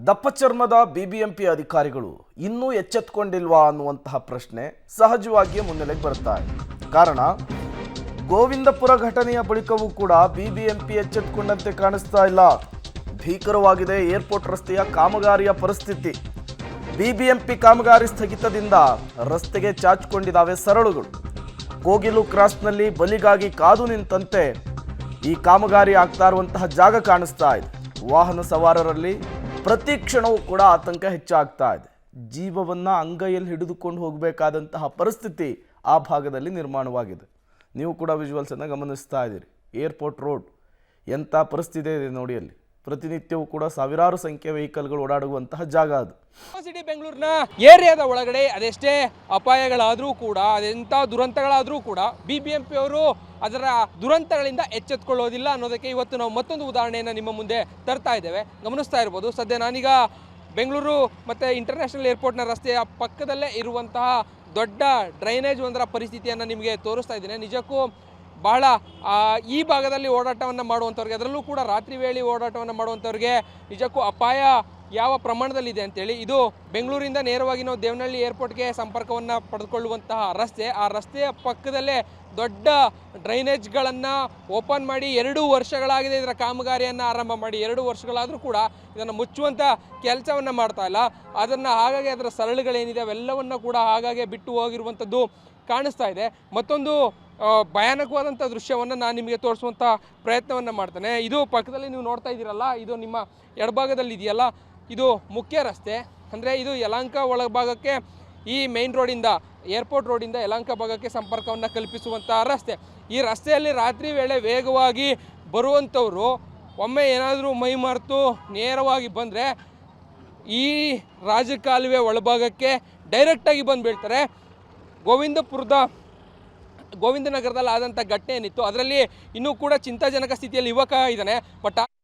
ದಪ್ಪ ಚರ್ಮದ ಬಿಬಿಎಂಪಿ ಅಧಿಕಾರಿಗಳು ಇನ್ನೂ ಎಚ್ಚೆತ್ತುಕೊಂಡಿಲ್ವಾ ಅನ್ನುವಂತಹ ಪ್ರಶ್ನೆ ಸಹಜವಾಗಿಯೇ ಮುನ್ನೆಲೆಗೆ ಬರ್ತಾ ಇದೆ. ಕಾರಣ ಗೋವಿಂದಪುರ ಘಟನೆಯ ಬಳಿಕವೂ ಕೂಡ ಬಿಬಿಎಂಪಿ ಎಚ್ಚೆತ್ತುಕೊಂಡಂತೆ ಕಾಣಿಸ್ತಾ ಇಲ್ಲ. ಭೀಕರವಾಗಿದೆ ಏರ್ಪೋರ್ಟ್ ರಸ್ತೆಯ ಕಾಮಗಾರಿಯ ಪರಿಸ್ಥಿತಿ. ಬಿಬಿಎಂಪಿ ಕಾಮಗಾರಿ ಸ್ಥಗಿತದಿಂದ ರಸ್ತೆಗೆ ಚಾಚಿಕೊಂಡಿದ್ದಾವೆ ಸರಳುಗಳು. ಕೋಗಿಲು ಕ್ರಾಸ್ನಲ್ಲಿ ಬಲಿಗಾಗಿ ಕಾದು ನಿಂತಂತೆ ಈ ಕಾಮಗಾರಿ ಆಗ್ತಾ ಇರುವಂತಹ ಜಾಗ ಕಾಣಿಸ್ತಾ ಇದೆ. ವಾಹನ ಸವಾರರಲ್ಲಿ ಪ್ರತಿ ಕ್ಷಣವೂ ಕೂಡ ಆತಂಕ ಹೆಚ್ಚಾಗ್ತಾ ಇದೆ. ಜೀವವನ್ನು ಅಂಗೈಯಲ್ಲಿ ಹಿಡಿದುಕೊಂಡು ಹೋಗಬೇಕಾದಂತಹ ಪರಿಸ್ಥಿತಿ ಆ ಭಾಗದಲ್ಲಿ ನಿರ್ಮಾಣವಾಗಿದೆ. ನೀವು ಕೂಡ ವಿಜುವಲ್ಸನ್ನು ಗಮನಿಸ್ತಾ ಇದ್ದೀರಿ. ಏರ್ಪೋರ್ಟ್ ರೋಡ್ ಎಂಥ ಪರಿಸ್ಥಿತಿ ಇದೆ ನೋಡಿ. ಅಲ್ಲಿ ಪ್ರತಿನಿತ್ಯವೂ ಕೂಡ ಸಾವಿರಾರು ಸಂಖ್ಯೆಯ ವೆಹಿಕಲ್ಗಳು ಓಡಾಡುವಂತಹ ಜಾಗ ಅದು. ಸಿಟಿ ಬೆಂಗಳೂರಿನ ಏರಿಯಾದ ಒಳಗಡೆ ಅದೆಷ್ಟೇ ಅಪಾಯಗಳಾದರೂ ಕೂಡ, ಅದೆಂಥ ದುರಂತಗಳಾದರೂ ಕೂಡ ಬಿಬಿಎಂಪಿ ಅವರು ಅದರ ದುರಂತಗಳಿಂದ ಎಚ್ಚೆತ್ತುಕೊಳ್ಳೋದಿಲ್ಲ ಅನ್ನೋದಕ್ಕೆ ಇವತ್ತು ನಾವು ಮತ್ತೊಂದು ಉದಾಹರಣೆಯನ್ನು ನಿಮ್ಮ ಮುಂದೆ ತರ್ತಾ ಇದ್ದೇವೆ. ಗಮನಿಸ್ತಾ ಇರ್ಬೋದು, ಸದ್ಯ ನಾನೀಗ ಬೆಂಗಳೂರು ಮತ್ತು ಇಂಟರ್ನ್ಯಾಷನಲ್ ಏರ್ಪೋರ್ಟ್ನ ರಸ್ತೆಯ ಪಕ್ಕದಲ್ಲೇ ಇರುವಂತಹ ದೊಡ್ಡ ಡ್ರೈನೇಜ್ ಒಂದರ ಪರಿಸ್ಥಿತಿಯನ್ನು ನಿಮಗೆ ತೋರಿಸ್ತಾ ಇದ್ದೇನೆ. ನಿಜಕ್ಕೂ ಬಹಳ ಈ ಭಾಗದಲ್ಲಿ ಓಡಾಟವನ್ನು ಮಾಡುವಂಥವ್ರಿಗೆ, ಅದರಲ್ಲೂ ಕೂಡ ರಾತ್ರಿ ವೇಳೆ ಓಡಾಟವನ್ನು ಮಾಡುವಂಥವ್ರಿಗೆ ನಿಜಕ್ಕೂ ಅಪಾಯ ಯಾವ ಪ್ರಮಾಣದಲ್ಲಿದೆ ಅಂತೇಳಿ. ಇದು ಬೆಂಗಳೂರಿಂದ ನೇರವಾಗಿ ನಾವು ದೇವನಹಳ್ಳಿ ಏರ್ಪೋರ್ಟ್ಗೆ ಸಂಪರ್ಕವನ್ನು ಪಡೆದುಕೊಳ್ಳುವಂತಹ ರಸ್ತೆ. ಆ ರಸ್ತೆಯ ಪಕ್ಕದಲ್ಲೇ ದೊಡ್ಡ ಡ್ರೈನೇಜ್ಗಳನ್ನು ಓಪನ್ ಮಾಡಿ 2 ವರ್ಷಗಳಾಗಿದೆ. ಇದರ ಕಾಮಗಾರಿಯನ್ನು ಆರಂಭ ಮಾಡಿ 2 ವರ್ಷಗಳಾದರೂ ಕೂಡ ಇದನ್ನು ಮುಚ್ಚುವಂಥ ಕೆಲಸವನ್ನು ಮಾಡ್ತಾ ಇಲ್ಲ. ಅದನ್ನು ಹಾಗಾಗಿ ಅದರ ಸರಳುಗಳೇನಿದೆ ಅವೆಲ್ಲವನ್ನು ಕೂಡ ಹಾಗಾಗಿ ಬಿಟ್ಟು ಹೋಗಿರುವಂಥದ್ದು ಕಾಣಿಸ್ತಾ ಇದೆ. ಮತ್ತೊಂದು ಭಯಾನಕವಾದಂಥ ದೃಶ್ಯವನ್ನು ನಾನು ನಿಮಗೆ ತೋರಿಸುವಂಥ ಪ್ರಯತ್ನವನ್ನು ಮಾಡ್ತೇನೆ. ಇದು ಪಕ್ಕದಲ್ಲಿ ನೀವು ನೋಡ್ತಾ ಇದ್ದೀರಲ್ಲ, ಇದು ನಿಮ್ಮ ಎಡಭಾಗದಲ್ಲಿ ಇದೆಯಲ್ಲ, ಇದು ಮುಖ್ಯ ರಸ್ತೆ. ಅಂದರೆ ಇದು ಯಲಹಂಕ ಒಳಭಾಗಕ್ಕೆ ಈ ಮೇನ್ ರೋಡಿಂದ, ಏರ್ಪೋರ್ಟ್ ರೋಡಿಂದ ಯಲಹಂಕ ಭಾಗಕ್ಕೆ ಸಂಪರ್ಕವನ್ನು ಕಲ್ಪಿಸುವಂಥ ರಸ್ತೆ. ಈ ರಸ್ತೆಯಲ್ಲಿ ರಾತ್ರಿ ವೇಳೆ ವೇಗವಾಗಿ ಬರುವಂಥವರು ಒಮ್ಮೆ ಏನಾದರೂ ಮೈ ಮರೆತು ನೇರವಾಗಿ ಬಂದರೆ ಈ ರಾಜಕಾಲುವೆ ಒಳಭಾಗಕ್ಕೆ ಡೈರೆಕ್ಟಾಗಿ ಬಂದು ಬೀಳ್ತಾರೆ. ಗೋವಿಂದನಗರದಲ್ಲಿ ಆದಂಥ ಘಟನೆ ಏನಿತ್ತು ಅದರಲ್ಲಿ ಇನ್ನೂ ಕೂಡ ಚಿಂತಾಜನಕ ಸ್ಥಿತಿಯಲ್ಲಿ ಯುವಕ ಇದ್ದಾನೆ. ಬಟ್